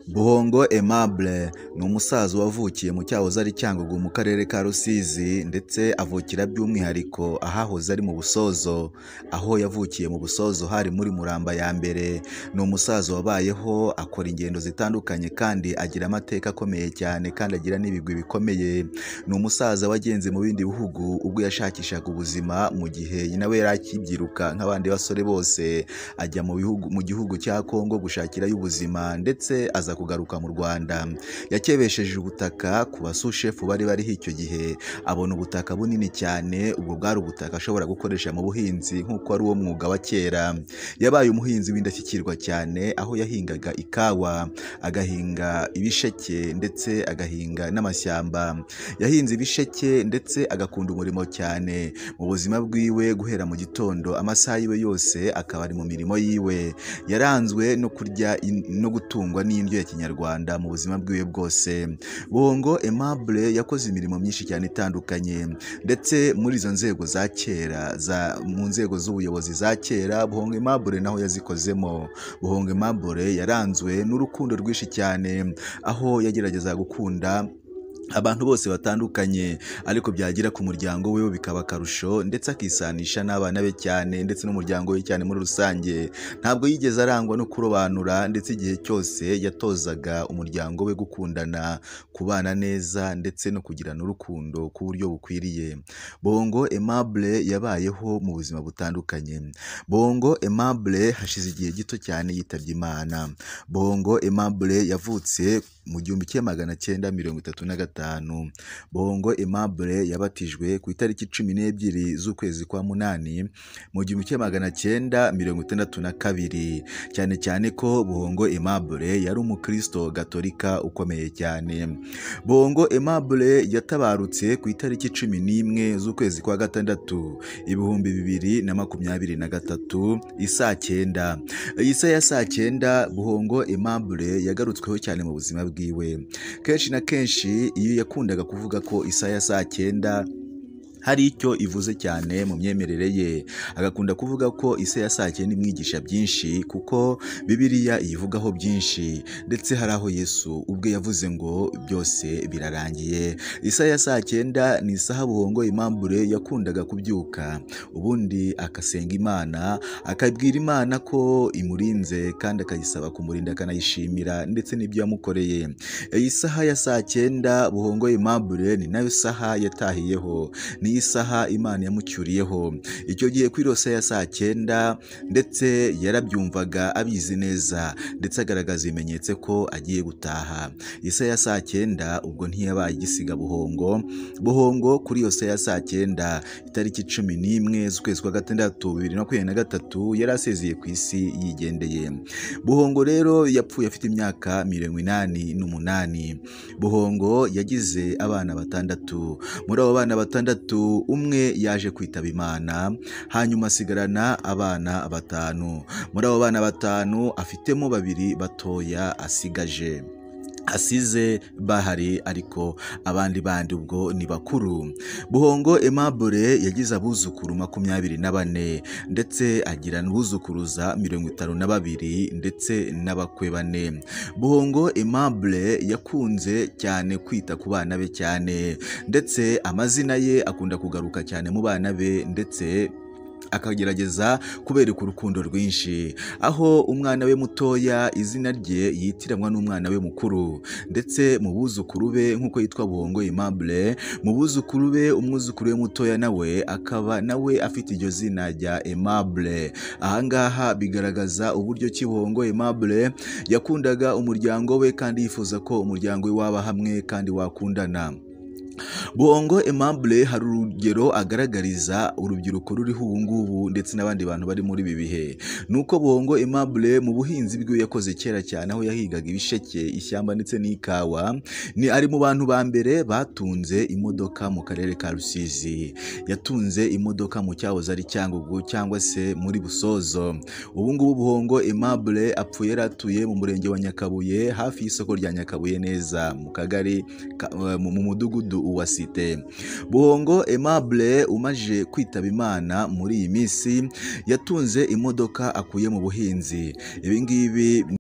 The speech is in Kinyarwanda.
Buhongo Aimable ni umusaza wavukiye mu cyahoze ari Cyangugu mu karere ka Rusizi, ndetse avukira by'umwihariko ahahoze ari mu Busozo. Aho yavukiye mu Busozo hari muri Muramba ya mbere. Ni umusaza wabayeho akora ingendo zitandukanye kandi agira amateka akomeye cyane kandi agira n'ibigwi bikomeye. Ni umusaza wagenze mu bindi bihugu ubwo yashakishaga ubuzima mu gihe nawe yari akibyiruka nk'abandi basore bose, ajya mu gihugu cya Kongo gushakirayo ubuzima, ndetse aza kugaruka mu Rwanda. Yakebesheje ubutaka ku basushefu bari bariho icyo gihe, abona ubutaka bunini cyane. Ubwo bwari ubutaka ashobora gukoresha mu buhinzi nk'uko ari uwo mwuga wa kera. Yabaye umuhinzi w'indashyikirwa cyane, aho yahingaga ikawa, agahinga ibisheke, ndetse agahinga n'amashyamba. Yahinze ibisheke ndetse agakunda umurimo cyane. Mu buzima bwiwe guhera mu gitondo amasaha yiwe yose akaba ari mu mirimo yiwe. Yaranzwe no kurya no gutungwa n'indyo ya Kinyarwanda mu buzima bwiwe bwose. Buhongo Aimable yakoze imirimo myinshi cyane itandukanye, ndetse muri izo nzego za kera, mu nzego z'ubuyobozi za kera, Buhongo Aimable naho yazikozemo. Buhongo Aimable yaranzwe n'urukundo rwinshi cyane, aho yagerageza gukunda abantu bose batandukanye, ariko byagira ku muryango we bikaba akarusho, ndetse akisanisha n'abana be cyane, ndetse n'umuryango we cyane muri rusange. Ntabwo yigeze arangwa no kurobanura, ndetse igihe cyose yatozaga umuryango we gukundana, kubana neza, ndetse no kugirana urukundo ku buryo bukwiriye. Buhongo Aimable yabayeho mu buzima butandukanye. Buhongo Aimable hashize igihe gito cyane yitabye Imana. Buhongo Aimable yavutse mu 1935. Buhongo Aimable yabatijwe ku itariki 12 z'ukwezi kwa munani mu 1962, cyane cyane ko Buhongo Aimable yari umukristo gatolika ukomeye cyane. Buhongo Aimable yatabarutse ku itariki 11 z'ukwezi kwa gatandatu 2023 isaa 9. Iyi saa ya saa 9 Buhongo Aimable yagarutsweho cyane mu buzima bwiwe. Kenshi na kenshi iyo yakundaga kuvuga ko isaha ya saa 9 hari icyo ivuze cyane mu myemerere ye. Agakunda kuvuga ko isaha ya saa 9 imwigisha byinshi, kuko Bibiliya iyivugaho byinshi, ndetse hari aho Yesu ubwe yavuze ngo byose birarangiye. Isaha ya saa 9 ni isaha Buhongo Aimable yakundaga kubyuka, ubundi akasenga Imana, akabwira Imana ko imurinze kandi akayisaba kumurinda, akanayishimira ndetse n'ibyo yamukoreye. Iyi saha ya saa 9 Buhongo Aimable ni nayo saha yatahiyeho, ni isaha Imana yamucyuriyeho. Icyo gihe kuri rose ya saa 9 ndetse yarabyumvaga abizi neza, ndetse agaragaza ibimenyetso ko agiye gutaha. Isaha ya saa 9 ubwo ntiyabaye igisiga Buhongo. Buhongo kuri yose ya saa 9 itariki 11 z'ukwezi kwa gatandatu 2023 yari asezeye ku isi yigendeye. Buhongo rero yapfuye afite imyaka 88. Buhongo yagize abana 6. Muri abo bana 6 umwe yaje kwitaba Imana, hanyuma asigarana abana 5. Muri abo bana 5 afitemo 2 batoya asize bahari, ariko abandi bandi ubwo ni bakuru. Buhongo Aimable yagize abuzukuru 24, ndetse agira n'ubuzukuruza 52, ndetse n'abakwe 4. Buhongo Aimable yakunze cyane kwita ku bana be cyane, ndetse amazina ye akunda kugaruka cyane mu bana be, ndetse akagerageza kubereka urukundo rwinshi, aho umwana we mutoya izina rye yitiranwa n'umwana we mukuru, ndetse mu buzukuru be nk'uko yitwa Buhongo Aimable, mu buzukuru be umwuzukuru we mutoya nawe akaba nawe afite iryo zina rya Aimable. Ahangaha bigaragaza uburyo ki Buhongo Aimable yakundaga umuryango we, kandi yifuza ko umuryango we waba hamwe kandi wakundana. Buhongo Aimable hari urugero agaragariza urubyiruko ruriho ubu ngubu, ndetse n'abandi bantu bari muri ibi bihe. Nuko Buhongo Aimable mu buhinzi bwe yakoze kera cyane, aho yahigaga ibisheke, ishyamba, ndetse n'ikawa. Ni ari mu bantu ba mbere batunze imodoka mu karere ka Rusizi. Yatunze imodoka mu cyahoze ari Cyangugu cyangwa se muri Busozo. Ubu ngubu Buhongo Aimable apfuye yaratuye mu murenge wa Nyakabuye, hafi y'isoko rya Nyakabuye neza mu kagari mu mudugudu wa Site. Buhongo Aimable umaje kwitaba Imana muri iyi minsi yatunze imodoka akuye mu buhinzi. Ibi ngibi